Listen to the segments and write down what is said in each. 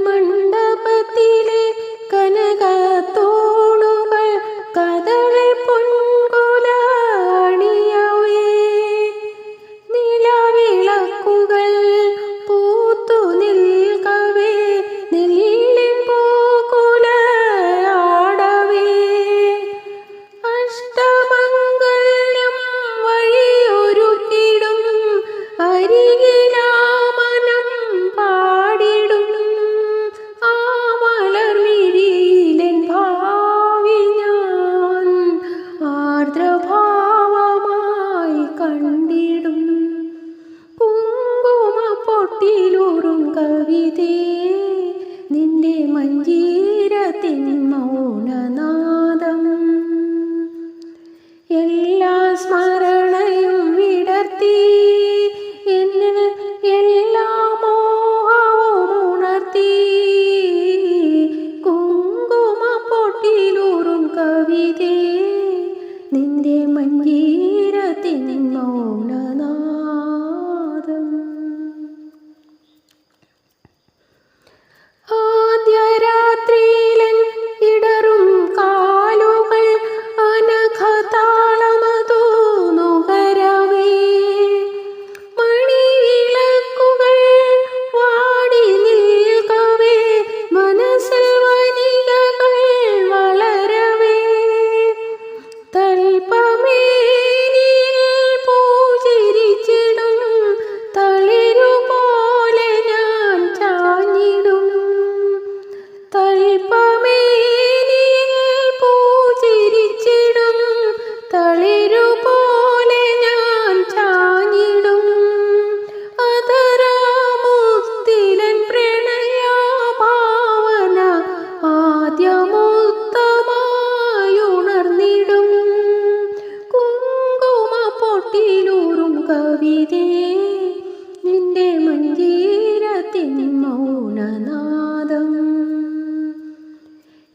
മണ്ഡപത്തിലെ കനകത്തോണുകൾ കദളി പൊൻകുല അണിയവേ നിലവിളക്കുകൾ പൂത്തു നിൽക്കവേ നെല്ലിൻ പൂക്കുല ആടവേ അഷ്ടമംഗല്യം വഴിയൊരുക്കിടും അരികിലാമനം പാടിടും ആ മലർമിഴിയിലെൻ ഭാവി ഞാൻ ആർദ്രഭാവമായി കണ്ടിടും കുങ്കുമപ്പൊട്ടിലൂറും കവിതേ നിന്റെ മഞ്ജീരത്തിൻ മൗനനാദം എല്ലാ സ്മരണയും വിടർത്തി എന്നിൽ എല്ലാ മോഹവും ഉണർത്തി കുങ്കുമപ്പൊട്ടിലൂറും കവിതേ നിന്റെ മഞ്ജീരത്തിൻ മൗനനാദം ആദ്യരാത്രിയിലൻ ഇടറും കാലുകൾ അനഘതാളമതു നുകരവേ മണിവിളക്കുകൾ വാടി നിൽക്കവേ മനസ്സിൽ വനികകൾ വളരവേ തൽപമേനിയിൽ പൂജിരിച്ചിടും തളിരുപോലെ ഞാൻ ചാഞ്ഞിടും തൽപമേനിയിൽ പൂജിരിച്ചിടും തളിരുപോലെ ഞാൻ ചാഞ്ഞിടും അതരാമുത്തിലൻ പ്രണയഭാവന ആദ്യമുത്തമായുണർന്നിടും കുങ്കുമപ്പൊട്ടിലൂറും കവിതേ നിന്റെ മഞ്ജീരത്തിൻ മൗനനാദം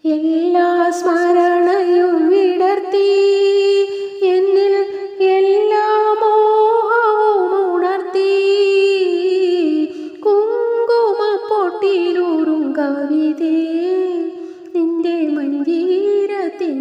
എല്ലാ സ്മരണയും വിടർത്തി എന്നിൽ എല്ലാ മോഹവും ഉണർത്തി കുങ്കുമപ്പൊട്ടിലൂറും കവിതേ നിന്റെ മഞ്ജീരത്തിൻ